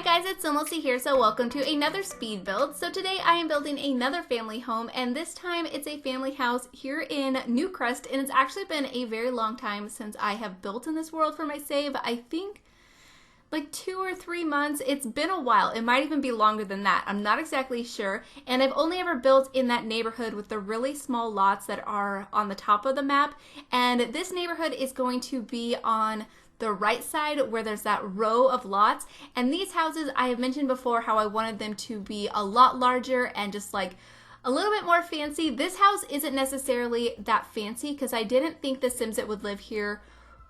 guys, it's SimLicy here, so welcome to another speed build. So today I am building another family home, and this time it's a family house here in Newcrest, and it's actually been a very long time since I have built in this world for my save. I think like 2 or 3 months. It's been a while. It might even be longer than that. I'm not exactly sure. And I've only ever built in that neighborhood with the really small lots that are on the top of the map. And this neighborhood is going to be on the right side where there's that row of lots. And these houses, I have mentioned before how I wanted them to be a lot larger and just like a little bit more fancy. This house isn't necessarily that fancy because I didn't think the Sims that would live here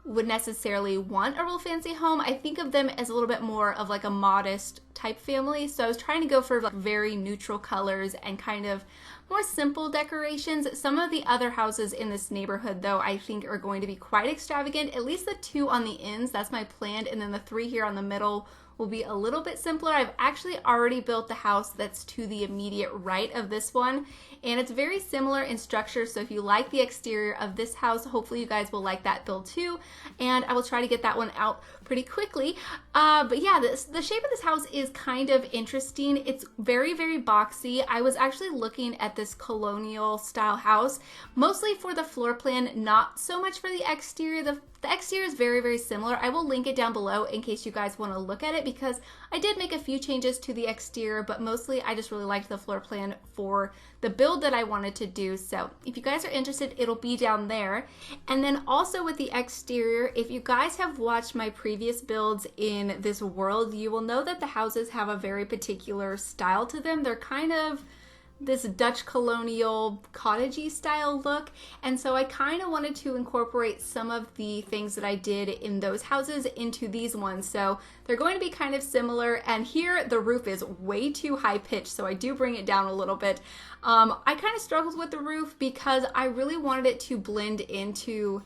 would necessarily want a real fancy home. I think of them as a little bit more of like a modest type family. So I was trying to go for like very neutral colors and kind of more simple decorations. Some of the other houses in this neighborhood though I think are going to be quite extravagant. At least the 2 on the ends, that's my plan, and then the 3 here on the middle will be a little bit simpler. I've actually already built the house that's to the immediate right of this one, and it's very similar in structure, so if you like the exterior of this house, hopefully you guys will like that build too, and I will try to get that one out pretty quickly. But yeah, the shape of this house is kind of interesting. It's very, very boxy. I was actually looking at this colonial style house, mostly for the floor plan, not so much for the exterior. The exterior is very, very similar. I will link it down below in case you guys want to look at it because I did make a few changes to the exterior, but mostly I just really liked the floor plan for the build that I wanted to do. So if you guys are interested, it'll be down there. And then also with the exterior, if you guys have watched my previous builds in this world, you will know that the houses have a very particular style to them. They're kind of this Dutch colonial cottagey style look, and so I kind of wanted to incorporate some of the things that I did in those houses into these ones. So they're going to be kind of similar, and here the roof is way too high pitched, so I do bring it down a little bit. I kind of struggled with the roof because I really wanted it to blend into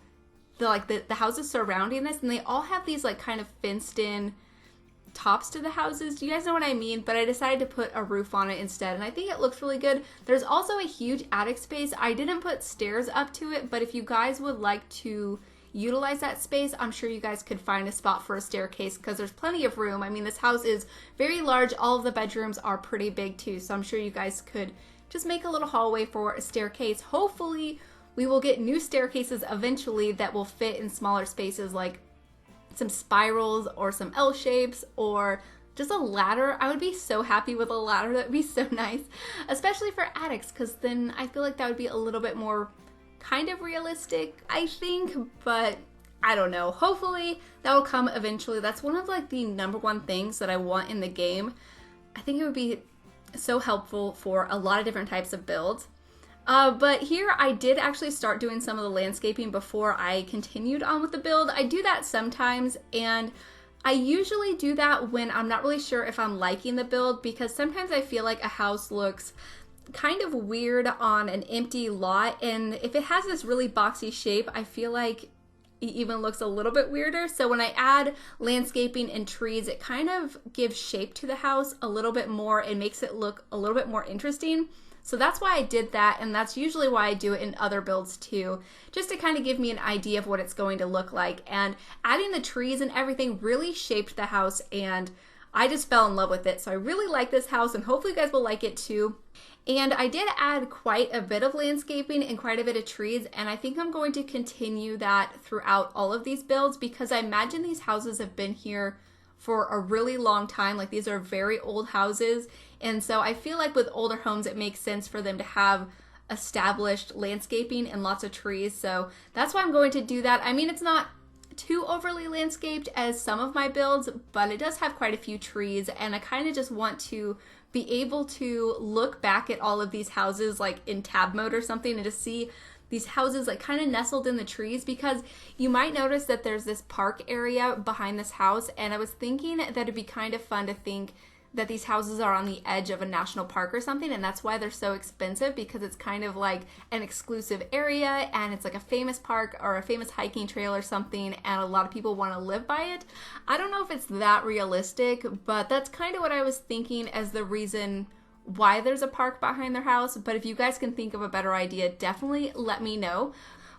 the houses surrounding this, and they all have these like kind of fenced in tops to the houses. Do you guys know what I mean? But I decided to put a roof on it instead, and I think it looks really good. There's also a huge attic space. I didn't put stairs up to it, but if you guys would like to utilize that space, I'm sure you guys could find a spot for a staircase because there's plenty of room. I mean, this house is very large. All of the bedrooms are pretty big too, so I'm sure you guys could just make a little hallway for a staircase. Hopefully we will get new staircases eventually that will fit in smaller spaces, like some spirals or some L shapes or just a ladder. I would be so happy with a ladder. That would be so nice, especially for attics, because then I feel like that would be a little bit more kind of realistic, I think, but I don't know. Hopefully that will come eventually. That's one of like the #1 things that I want in the game. I think it would be so helpful for a lot of different types of builds. But here I did actually start doing some of the landscaping before I continued on with the build. I do that sometimes, and I usually do that when I'm not really sure if I'm liking the build, because sometimes I feel like a house looks kind of weird on an empty lot, and if it has this really boxy shape, I feel like it even looks a little bit weirder. So when I add landscaping and trees, it kind of gives shape to the house a little bit more and makes it look a little bit more interesting. So that's why I did that, and that's usually why I do it in other builds too, just to kind of give me an idea of what it's going to look like. And adding the trees and everything really shaped the house, and I just fell in love with it. So I really like this house, and hopefully you guys will like it too. And I did add quite a bit of landscaping and quite a bit of trees, and I think I'm going to continue that throughout all of these builds because I imagine these houses have been here for a really long time. Like, these are very old houses, and so I feel like with older homes it makes sense for them to have established landscaping and lots of trees. So that's why I'm going to do that. I mean, it's not too overly landscaped as some of my builds, but it does have quite a few trees, and I kind of just want to be able to look back at all of these houses like in tab mode or something and just see these houses like kind of nestled in the trees, because you might notice that there's this park area behind this house, and I was thinking that it'd be kind of fun to think that these houses are on the edge of a national park or something, and that's why they're so expensive, because it's kind of like an exclusive area and it's like a famous park or a famous hiking trail or something, and a lot of people want to live by it. I don't know if it's that realistic, but that's kind of what I was thinking as the reason why there's a park behind their house. But if you guys can think of a better idea, definitely let me know.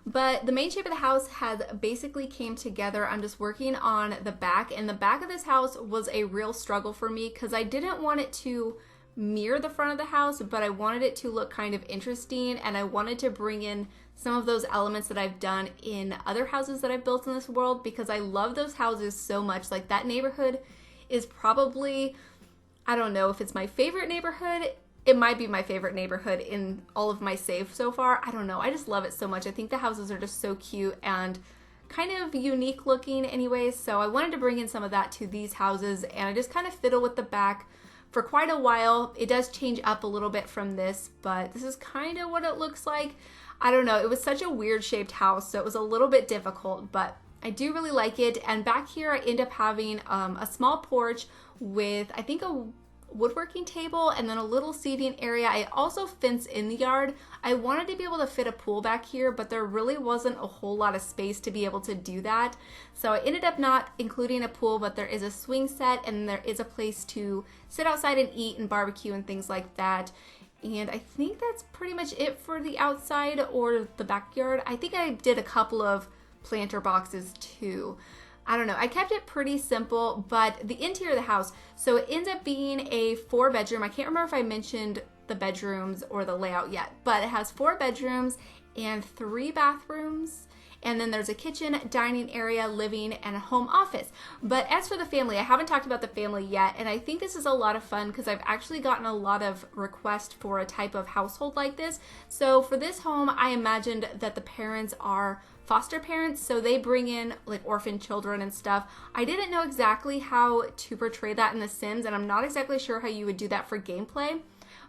But the main shape of the house has basically came together. I'm just working on the back, and the back of this house was a real struggle for me because I didn't want it to mirror the front of the house, but I wanted it to look kind of interesting, and I wanted to bring in some of those elements that I've done in other houses that I've built in this world because I love those houses so much. Like, that neighborhood is probably, I don't know if it's my favorite neighborhood. It might be my favorite neighborhood in all of my save so far. I don't know. I just love it so much. I think the houses are just so cute and kind of unique looking anyways. So I wanted to bring in some of that to these houses, and I just kind of fiddle with the back for quite a while. It does change up a little bit from this, but this is kind of what it looks like. I don't know. It was such a weird shaped house, so it was a little bit difficult, but I do really like it. And back here, I end up having a small porch with, I think, a woodworking table and then a little seating area. I also fence in the yard. I wanted to be able to fit a pool back here, but there really wasn't a whole lot of space to be able to do that. So I ended up not including a pool, but there is a swing set and there is a place to sit outside and eat and barbecue and things like that. And I think that's pretty much it for the outside or the backyard. I think I did a couple of planter boxes too. I don't know. I kept it pretty simple, but the interior of the house, so it ends up being a 4-bedroom. I can't remember if I mentioned the bedrooms or the layout yet, but it has 4 bedrooms and 3 bathrooms. And then there's a kitchen, dining area, living, and a home office. But as for the family, I haven't talked about the family yet, and I think this is a lot of fun because I've actually gotten a lot of requests for a type of household like this. So for this home, I imagined that the parents are foster parents, so they bring in like orphan children and stuff. I didn't know exactly how to portray that in The Sims, and I'm not exactly sure how you would do that for gameplay.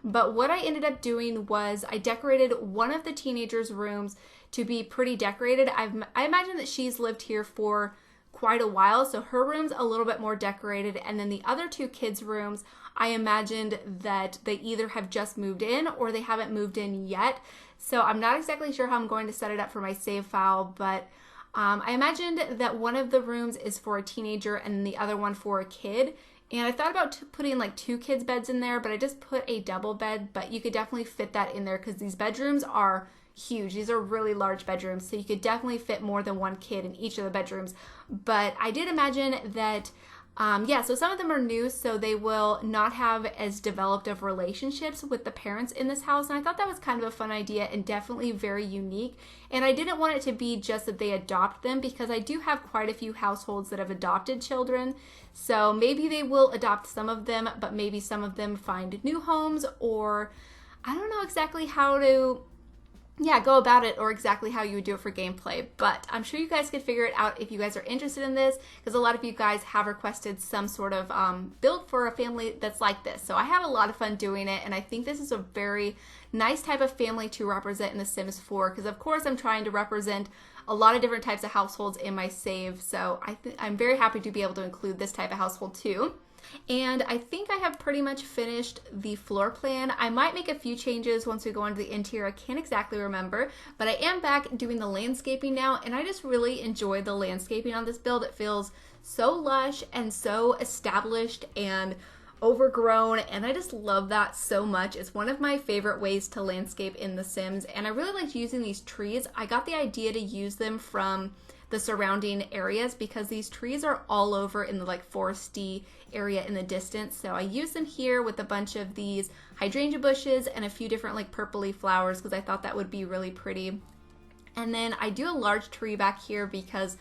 But what I ended up doing was I decorated one of the teenagers' rooms to be pretty decorated. I imagine that she's lived here for quite a while, so her room's a little bit more decorated. And then the other 2 kids' rooms, I imagined that they either have just moved in or they haven't moved in yet. So I'm not exactly sure how I'm going to set it up for my save file, but I imagined that one of the rooms is for a teenager and the other one for a kid. And I thought about putting like 2 kids' beds in there, but I just put a double bed, but you could definitely fit that in there because these bedrooms are huge. These are really large bedrooms, so you could definitely fit more than 1 kid in each of the bedrooms. But I did imagine that, so some of them are new, so they will not have as developed of relationships with the parents in this house. And I thought that was kind of a fun idea and definitely very unique. And I didn't want it to be just that they adopt them because I do have quite a few households that have adopted children. So maybe they will adopt some of them, but maybe some of them find new homes, or I don't know exactly how to go about it or exactly how you would do it for gameplay, but I'm sure you guys could figure it out if you guys are interested in this, because a lot of you guys have requested some sort of build for a family that's like this. So I have a lot of fun doing it, and I think this is a very nice type of family to represent in The Sims 4, because of course I'm trying to represent a lot of different types of households in my save, so I'm very happy to be able to include this type of household too. And I think I have pretty much finished the floor plan. I might make a few changes once we go into the interior. I can't exactly remember, but I am back doing the landscaping now, and I just really enjoy the landscaping on this build. It feels so lush and so established and overgrown, and I just love that so much. It's one of my favorite ways to landscape in The Sims, and I really liked using these trees. I got the idea to use them from the surrounding areas because these trees are all over in the like foresty area in the distance. So I use them here with a bunch of these hydrangea bushes and a few different like purpley flowers because I thought that would be really pretty. And then I do a large tree back here because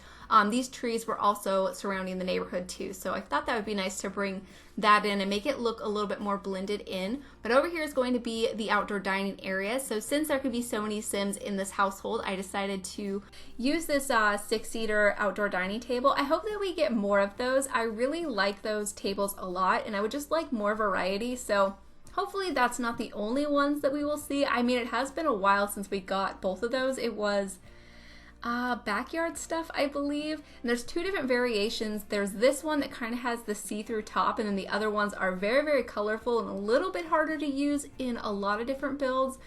these trees were also surrounding the neighborhood too. So I thought that would be nice to bring that in and make it look a little bit more blended in. But over here is going to be the outdoor dining area. So since there could be so many Sims in this household, I decided to use this 6-seater outdoor dining table. I hope that we get more of those. I really like those tables a lot, and I would just like more variety. So hopefully that's not the only ones that we will see. I mean, it has been a while since we got both of those. It was backyard stuff, I believe. And there's 2 different variations. There's this one that kind of has the see-through top, and then the other ones are very, very colorful and a little bit harder to use in a lot of different builds.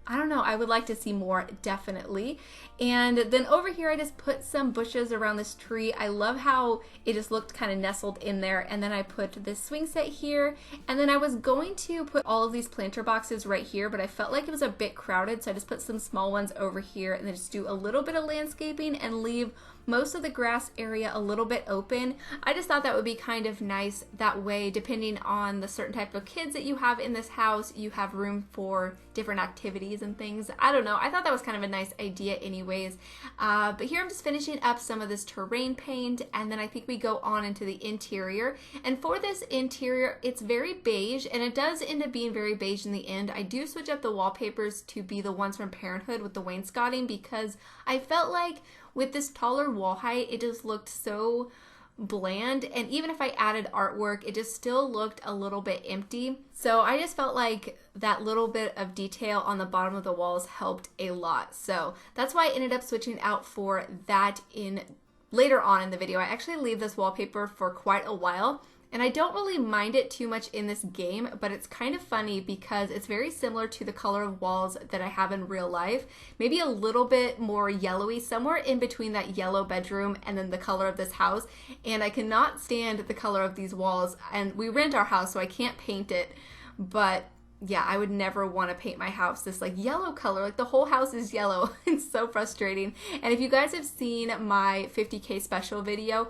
I don't know, I would like to see more, definitely. And then over here, I just put some bushes around this tree. I love how it just looked kind of nestled in there. And then I put this swing set here. And then I was going to put all of these planter boxes right here, but I felt like it was a bit crowded. So I just put some small ones over here and then just do a little bit of landscaping and leave most of the grass area a little bit open. I just thought that would be kind of nice. That way, depending on the certain type of kids that you have in this house, you have room for different activities and things. I don't know. I thought that was kind of a nice idea anyways. But here I'm just finishing up some of this terrain paint, and then I think we go on into the interior. And for this interior, it's very beige, and it does end up being very beige in the end. I do switch up the wallpapers to be the ones from Parenthood with the wainscoting because I felt like with this taller wall height, it just looked so bland, and even if I added artwork, it just still looked a little bit empty. So I just felt like that little bit of detail on the bottom of the walls helped a lot. So that's why I ended up switching out for that in later on in the video. I actually leave this wallpaper for quite a while, and I don't really mind it too much in this game, but it's kind of funny because it's very similar to the color of walls that I have in real life. Maybe a little bit more yellowy, somewhere in between that yellow bedroom and then the color of this house. And I cannot stand the color of these walls. And we rent our house, so I can't paint it. But yeah, I would never want to paint my house this like yellow color. Like the whole house is yellow. It's so frustrating. And if you guys have seen my 50K special video,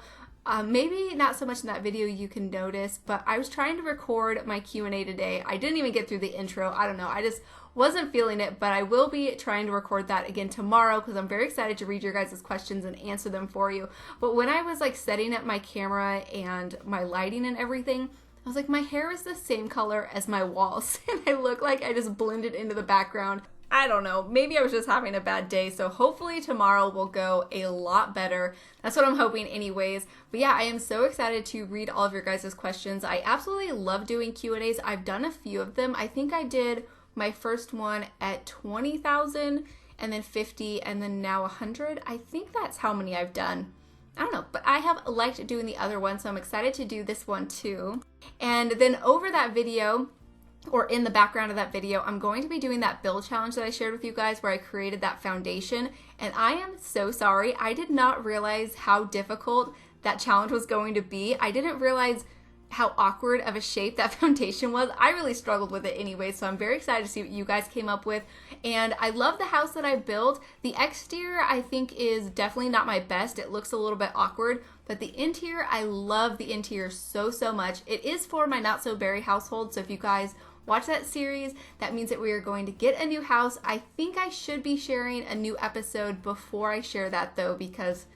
maybe not so much in that video you can notice, but I was trying to record my Q&A today. I didn't even get through the intro. I don't know. I just wasn't feeling it, but I will be trying to record that again tomorrow because I'm very excited to read your guys' questions and answer them for you. But when I was like setting up my camera and my lighting and everything, I was like, my hair is the same color as my walls, and I look like I just blended into the background. I don't know, maybe I was just having a bad day, so hopefully tomorrow will go a lot better. That's what I'm hoping anyways. But yeah, I am so excited to read all of your guys' questions. I absolutely love doing Q&As. I've done a few of them. I think I did my first one at 20,000 and then 50 and then now 100. I think that's how many I've done. I don't know, but I have liked doing the other one, so I'm excited to do this one too. And then over that video, or in the background of that video, I'm going to be doing that build challenge that I shared with you guys where I created that foundation. And I am so sorry. I did not realize how difficult that challenge was going to be. I didn't realize how awkward of a shape that foundation was. I really struggled with it anyway, so I'm very excited to see what you guys came up with. And I love the house that I built. The exterior I think is definitely not my best. It looks a little bit awkward, but the interior, I love the interior so much. It is for my Not So Berry household, so if you guys watch that series, that means that we are going to get a new house. I think I should be sharing a new episode before I share that though, because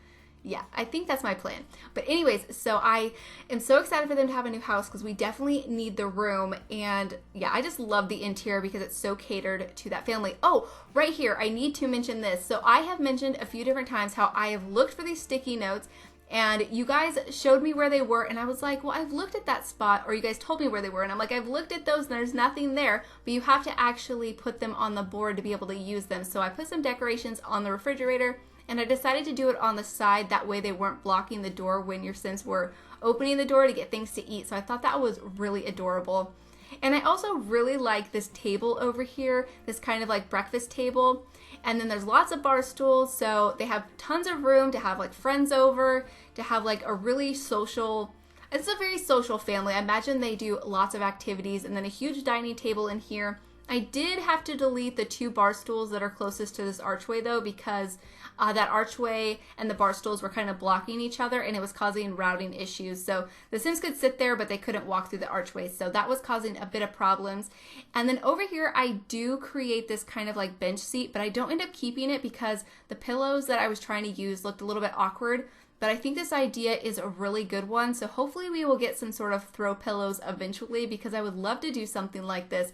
yeah, I think that's my plan. But anyways, so I am so excited for them to have a new house because we definitely need the room. And yeah, I just love the interior because it's so catered to that family. Oh, right here, I need to mention this. So I have mentioned a few different times how I have looked for these sticky notes, and you guys showed me where they were, and I was like, well, I've looked at that spot, or you guys told me where they were, and I'm like, I've looked at those, and there's nothing there, but you have to actually put them on the board to be able to use them. So I put some decorations on the refrigerator, and I decided to do it on the side, that way they weren't blocking the door when your Sims were opening the door to get things to eat. So I thought that was really adorable. And I also really like this table over here, this kind of like breakfast table. And then there's lots of bar stools, so they have tons of room to have like friends over, to have like a really social, it's a very social family. I imagine they do lots of activities, and then a huge dining table in here. I did have to delete the 2 bar stools that are closest to this archway though, because that archway and the bar stools were kind of blocking each other and it was causing routing issues. So the Sims could sit there, but they couldn't walk through the archway. So that was causing a bit of problems. And then over here, I do create this kind of like bench seat, but I don't end up keeping it because the pillows that I was trying to use looked a little bit awkward. But I think this idea is a really good one. So hopefully we will get some sort of throw pillows eventually, because I would love to do something like this.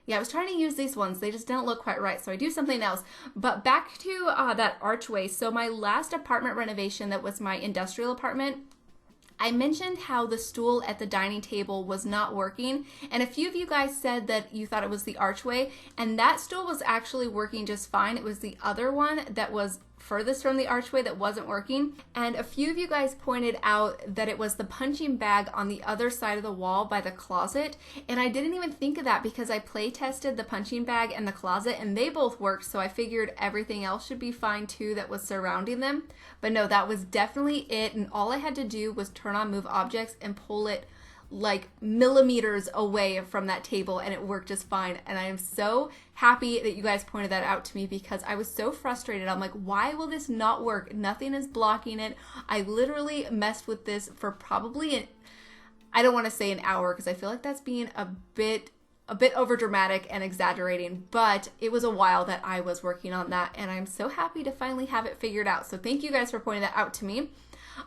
Yeah, I was trying to use these ones. They just didn't look quite right, so I do something else. But back to that archway. So my last apartment renovation, that was my industrial apartment, I mentioned how the stool at the dining table was not working, and a few of you guys said that you thought it was the archway, and that stool was actually working just fine. It was the other one that was furthest from the archway that wasn't working. And a few of you guys pointed out that it was the punching bag on the other side of the wall by the closet. And I didn't even think of that because I play tested the punching bag and the closet and they both worked. So I figured everything else should be fine too that was surrounding them. But no, that was definitely it. And all I had to do was turn on move objects and pull it like millimeters away from that table and it worked just fine. And I am so happy that you guys pointed that out to me because I was so frustrated. I'm like, why will this not work? Nothing is blocking it. I literally messed with this for probably I don't want to say an hour because I feel like that's being a bit over dramatic and exaggerating, but it was a while that I was working on that and I'm so happy to finally have it figured out. So thank you guys for pointing that out to me.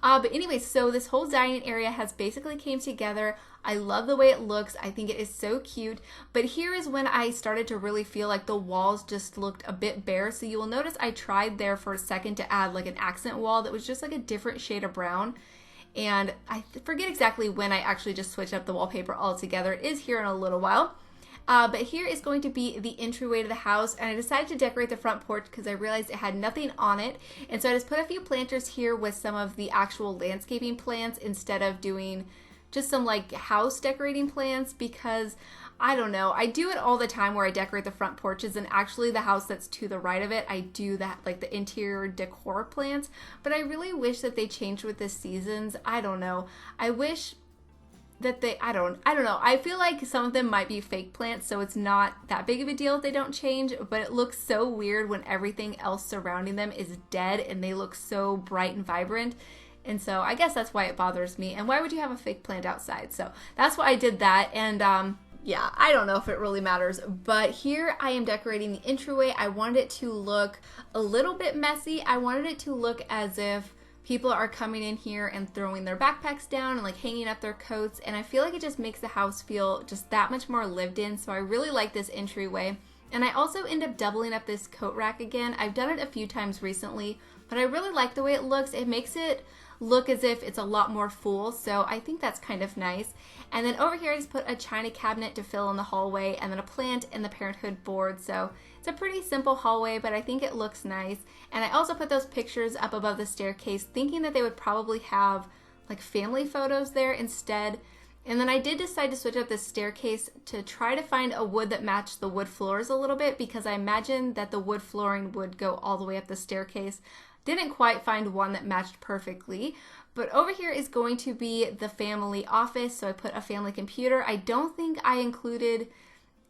But anyway, so this whole dining area has basically came together. I love the way it looks. I think it is so cute. But here is when I started to really feel like the walls just looked a bit bare. So you will notice I tried there for a second to add like an accent wall that was just like a different shade of brown. And I forget exactly when I actually just switched up the wallpaper altogether. It is here in a little while. But here is going to be the entryway to the house, and I decided to decorate the front porch because I realized it had nothing on it, and so I just put a few planters here with some of the actual landscaping plants instead of doing just some like house decorating plants because I don't know, I do it all the time where I decorate the front porches, and actually the house that's to the right of it, I do that like the interior decor plants, but I really wish that they changed with the seasons. I don't know. I wish that I don't know. I feel like some of them might be fake plants, so it's not that big of a deal if they don't change, but it looks so weird when everything else surrounding them is dead and they look so bright and vibrant. And so I guess that's why it bothers me. And why would you have a fake plant outside? So that's why I did that. And yeah, I don't know if it really matters, but here I am decorating the entryway. I wanted it to look a little bit messy. I wanted it to look as if people are coming in here and throwing their backpacks down and like hanging up their coats, and I feel like it just makes the house feel just that much more lived in. So I really like this entryway. And I also end up doubling up this coat rack again. I've done it a few times recently, but I really like the way it looks. It makes it look as if it's a lot more full, so I think that's kind of nice. And then over here I just put a china cabinet to fill in the hallway and then a plant and the parenthood board. So it's a pretty simple hallway, but I think it looks nice. And I also put those pictures up above the staircase thinking that they would probably have like family photos there instead. And then I did decide to switch up this staircase to try to find a wood that matched the wood floors a little bit because I imagined that the wood flooring would go all the way up the staircase. Didn't quite find one that matched perfectly, but over here is going to be the family office, so I put a family computer. I don't think I included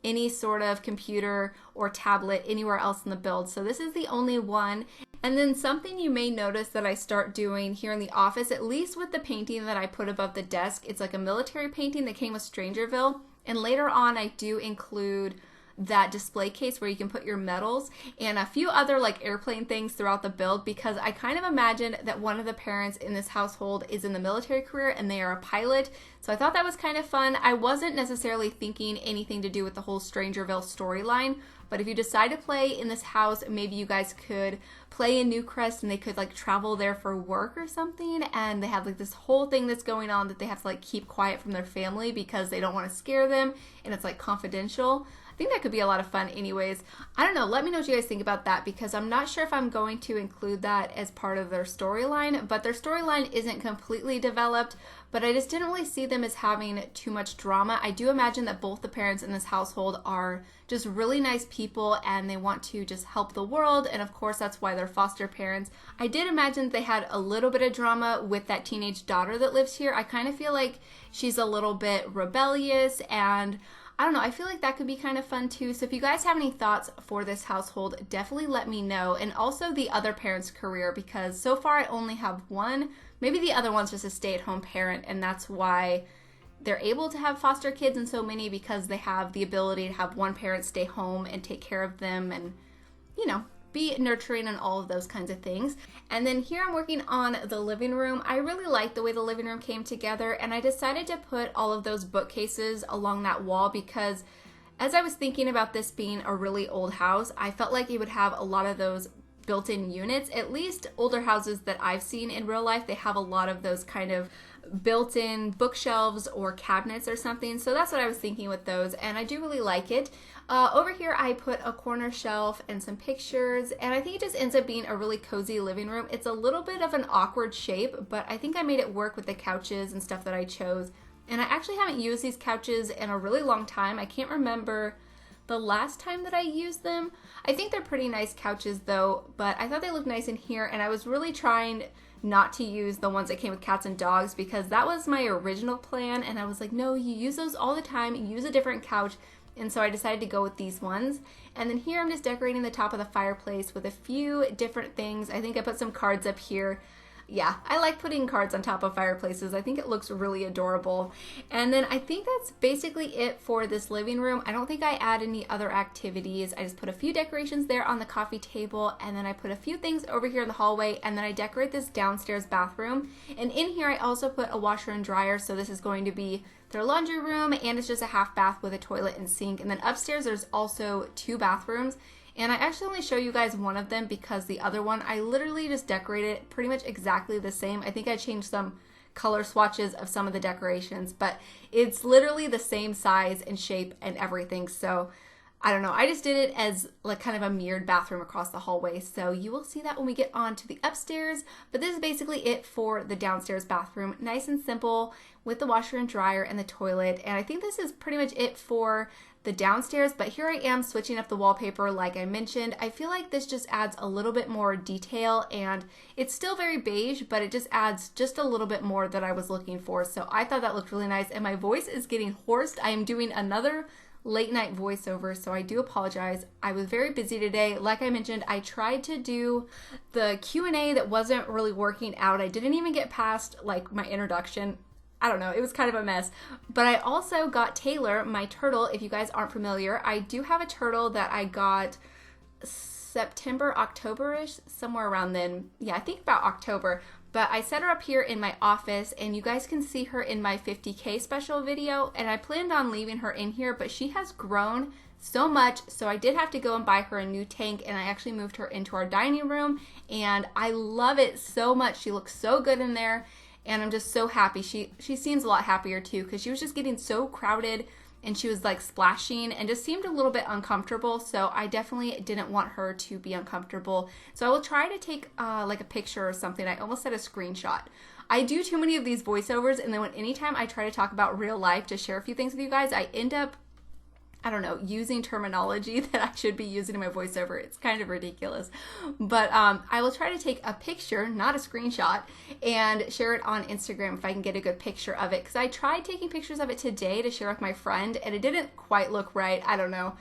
any sort of computer or tablet anywhere else in the build, so this is the only one. And then something you may notice that I start doing here in the office, at least with the painting that I put above the desk, it's like a military painting that came with Strangerville, and later on I do include that display case where you can put your medals and a few other like airplane things throughout the build because I kind of imagine that one of the parents in this household is in the military career and they are a pilot. So I thought that was kind of fun. I wasn't necessarily thinking anything to do with the whole Strangerville storyline, but if you decide to play in this house, maybe you guys could play in Newcrest and they could like travel there for work or something, and they have like this whole thing that's going on that they have to like keep quiet from their family because they don't want to scare them and it's like confidential. I think that could be a lot of fun anyways. I don't know, let me know what you guys think about that because I'm not sure if I'm going to include that as part of their storyline, but their storyline isn't completely developed, but I just didn't really see them as having too much drama. I do imagine that both the parents in this household are just really nice people and they want to just help the world, and of course that's why they're foster parents. I did imagine they had a little bit of drama with that teenage daughter that lives here. I kind of feel like she's a little bit rebellious, and I don't know, I feel like that could be kind of fun too. So if you guys have any thoughts for this household, definitely let me know. And also the other parent's career, because so far I only have one. Maybe the other one's just a stay-at-home parent, and that's why they're able to have foster kids and so many, because they have the ability to have one parent stay home and take care of them and, you know, be nurturing and all of those kinds of things. And then here I'm working on the living room. I really like the way the living room came together, and I decided to put all of those bookcases along that wall because as I was thinking about this being a really old house, I felt like it would have a lot of those built-in units. At least older houses that I've seen in real life, they have a lot of those kind of built-in bookshelves or cabinets or something. So that's what I was thinking with those, and I do really like it. Over here I put a corner shelf and some pictures, and I think it just ends up being a really cozy living room. It's a little bit of an awkward shape, but I think I made it work with the couches and stuff that I chose. And I actually haven't used these couches in a really long time. I can't remember the last time that I used them. I think they're pretty nice couches though, but I thought they looked nice in here, and I was really trying not to use the ones that came with cats and dogs because that was my original plan, and I was like, no, you use those all the time, use a different couch. And so I decided to go with these ones. And then here I'm just decorating the top of the fireplace with a few different things. I think I put some cards up here. Yeah, I like putting cards on top of fireplaces. I think it looks really adorable. And then I think that's basically it for this living room. I don't think I add any other activities. I just put a few decorations there on the coffee table, and then I put a few things over here in the hallway, and then I decorate this downstairs bathroom. And in here I also put a washer and dryer, so this is going to be their laundry room, and it's just a half bath with a toilet and sink. And then upstairs there's also 2 bathrooms. And I actually only show you guys one of them because the other one, I literally just decorated pretty much exactly the same. I think I changed some color swatches of some of the decorations, but it's literally the same size and shape and everything. So I don't know. I just did it as like kind of a mirrored bathroom across the hallway. So you will see that when we get on to the upstairs. But this is basically it for the downstairs bathroom. Nice and simple with the washer and dryer and the toilet. And I think this is pretty much it for the downstairs, but here I am switching up the wallpaper like I mentioned. I feel like this just adds a little bit more detail, and it's still very beige, but it just adds just a little bit more that I was looking for. So I thought that looked really nice, and my voice is getting hoarse. I am doing another late night voiceover, so I do apologize. I was very busy today. Like I mentioned, I tried to do the Q&A that wasn't really working out. I didn't even get past like my introduction. I don't know, it was kind of a mess. But I also got Taylor, my turtle. If you guys aren't familiar, I do have a turtle that I got September, October-ish, somewhere around then. Yeah, I think about October. But I set her up here in my office, and you guys can see her in my 50K special video. And I planned on leaving her in here, but she has grown so much, so I did have to go and buy her a new tank, and I actually moved her into our dining room, and I love it so much. She looks so good in there. And I'm just so happy. She seems a lot happier too, because she was just getting so crowded, and she was like splashing and just seemed a little bit uncomfortable. So I definitely didn't want her to be uncomfortable. So I will try to take like a picture or something. I almost said a screenshot. I do too many of these voiceovers, and then anytime I try to talk about real life to share a few things with you guys, I end up, I don't know, using terminology that I should be using in my voiceover. It's kind of ridiculous. But I will try to take a picture, not a screenshot, and share it on Instagram if I can get a good picture of it. Because I tried taking pictures of it today to share with my friend, and it didn't quite look right. I don't know.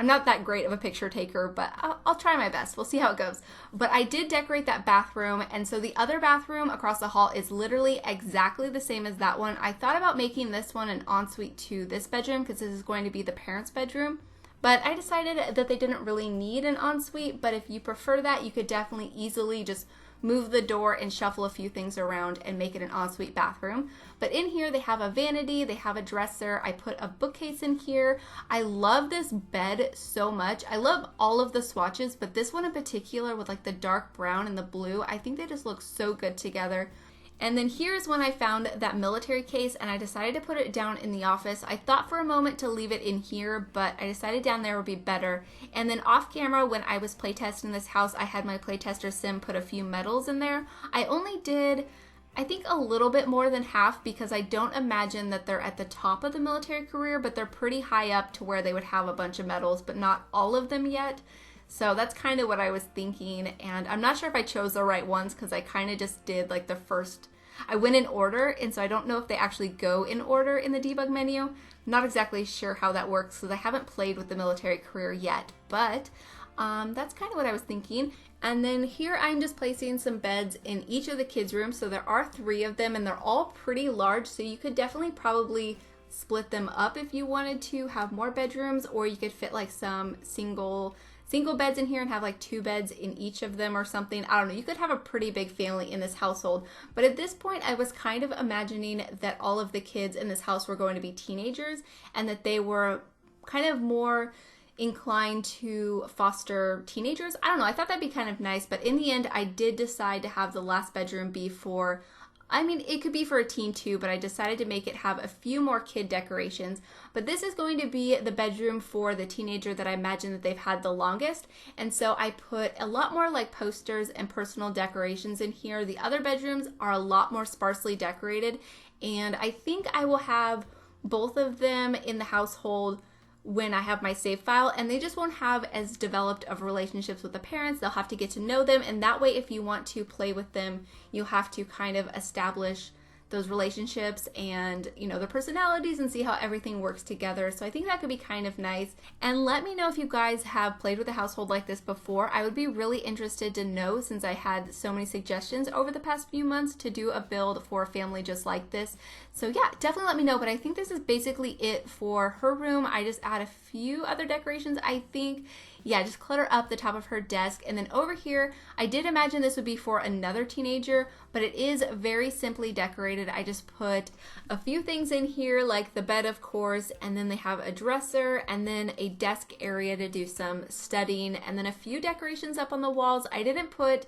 I'm not that great of a picture taker, but I'll try my best. We'll see how it goes. But I did decorate that bathroom, and so the other bathroom across the hall is literally exactly the same as that one. I thought about making this one an ensuite to this bedroom because this is going to be the parents' bedroom, but I decided that they didn't really need an ensuite, but if you prefer that, you could definitely easily just move the door and shuffle a few things around and make it an ensuite bathroom. But in here they have a vanity, they have a dresser, I put a bookcase in here. I love this bed so much. I love all of the swatches, but this one in particular with like the dark brown and the blue, I think they just look so good together. And then here's when I found that military case, and I decided to put it down in the office. I thought for a moment to leave it in here, but I decided down there would be better. And then off camera, when I was playtesting this house, I had my playtester Sim put a few medals in there. I only did, I think, a little bit more than half because I don't imagine that they're at the top of the military career, but they're pretty high up to where they would have a bunch of medals, but not all of them yet. So that's kind of what I was thinking, and I'm not sure if I chose the right ones because I kind of just did like the first, I went in order, and so I don't know if they actually go in order in the debug menu. Not exactly sure how that works because I haven't played with the military career yet, but that's kind of what I was thinking. And then here I'm just placing some beds in each of the kids' rooms, so there are 3 of them, and they're all pretty large, so you could definitely probably split them up if you wanted to have more bedrooms, or you could fit like some single beds in here and have like 2 beds in each of them or something. I don't know. You could have a pretty big family in this household. But at this point, I was kind of imagining that all of the kids in this house were going to be teenagers and that they were kind of more inclined to foster teenagers. I don't know, I thought that'd be kind of nice, but in the end I did decide to have the last bedroom be for, I mean, it could be for a teen too, but I decided to make it have a few more kid decorations. But this is going to be the bedroom for the teenager that I imagine that they've had the longest. And so I put a lot more like posters and personal decorations in here. The other bedrooms are a lot more sparsely decorated. And I think I will have both of them in the household when I have my save file, and they just won't have as developed of relationships with the parents. They'll have to get to know them, and that way if you want to play with them, you have to kind of establish those relationships and, you know, their personalities and see how everything works together. So I think that could be kind of nice. And let me know if you guys have played with a household like this before. I would be really interested to know, since I had so many suggestions over the past few months to do a build for a family just like this. So yeah, definitely let me know. But I think this is basically it for her room. I just add a few other decorations, I think. Yeah, just clutter up the top of her desk. And then over here, I did imagine this would be for another teenager, but it is very simply decorated. I just put a few things in here, like the bed, of course, and then they have a dresser and then a desk area to do some studying, and then a few decorations up on the walls. I didn't put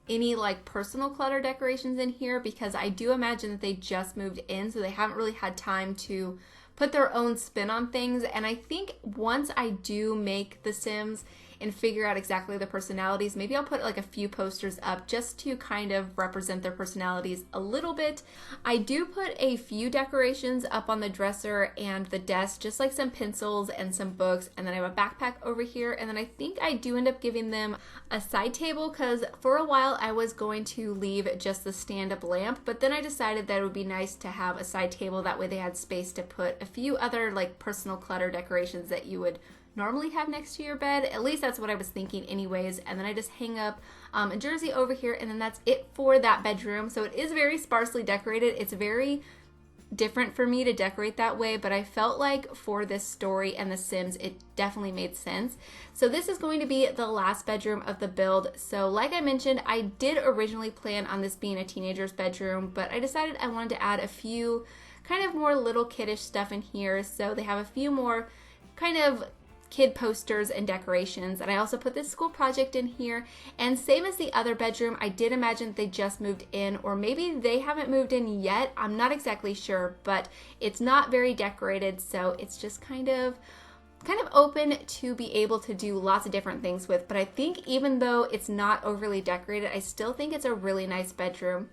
any like personal clutter decorations in here because I do imagine that they just moved in, so they haven't really had time to put their own spin on things. And I think once I do make the Sims and figure out exactly the personalities, maybe I'll put like a few posters up just to kind of represent their personalities a little bit. I do put a few decorations up on the dresser and the desk, just like some pencils and some books, and then I have a backpack over here, and then I think I do end up giving them a side table because for a while I was going to leave just the stand-up lamp, but then I decided that it would be nice to have a side table. That way they had space to put a few other like personal clutter decorations that you would normally have next to your bed. At least that's what I was thinking anyways. And then I just hang up a jersey over here, and then that's it for that bedroom. So it is very sparsely decorated. It's very different for me to decorate that way, but I felt like for this story and the Sims, it definitely made sense. So this is going to be the last bedroom of the build. So like I mentioned, I did originally plan on this being a teenager's bedroom, but I decided I wanted to add a few kind of more little kiddish stuff in here. So they have a few more kind of kid posters and decorations, and I also put this school project in here. And same as the other bedroom, I did imagine they just moved in, or maybe they haven't moved in yet. I'm not exactly sure, but it's not very decorated, so it's just kind of open to be able to do lots of different things with. But I think even though it's not overly decorated, I still think it's a really nice bedroom.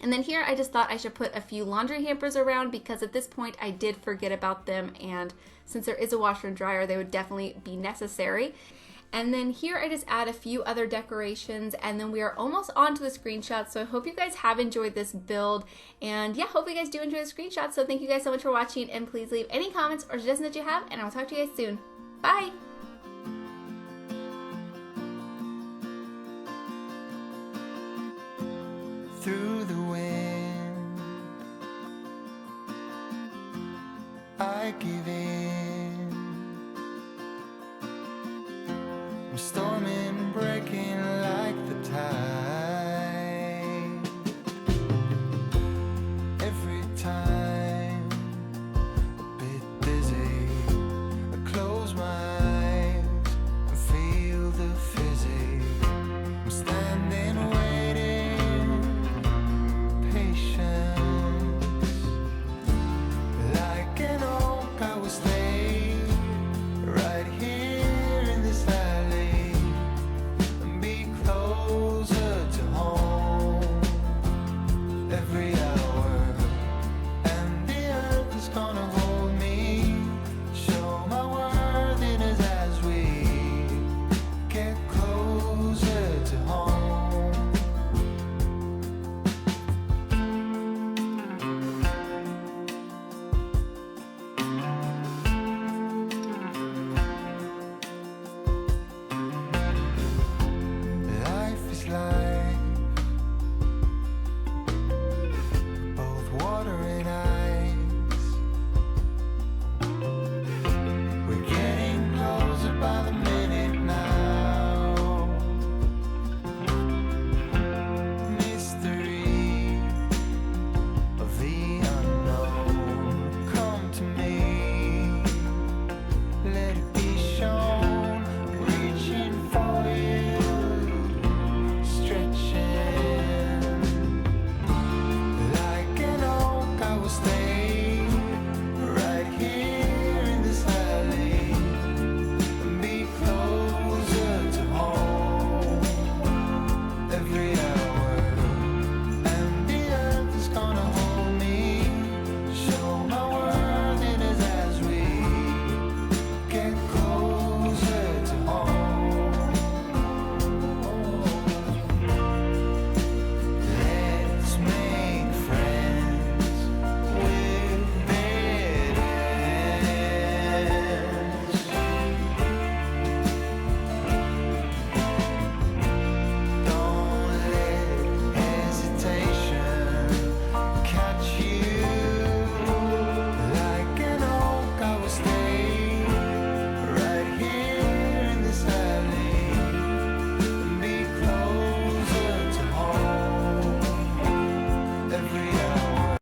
And then here I just thought I should put a few laundry hampers around because at this point I did forget about them, and since there is a washer and dryer, they would definitely be necessary. And then here I just add a few other decorations, and then we are almost on to the screenshots. So I hope you guys have enjoyed this build, and yeah, hope you guys do enjoy the screenshots. So thank you guys so much for watching, and please leave any comments or suggestions that you have, and I'll talk to you guys soon. Bye! Through the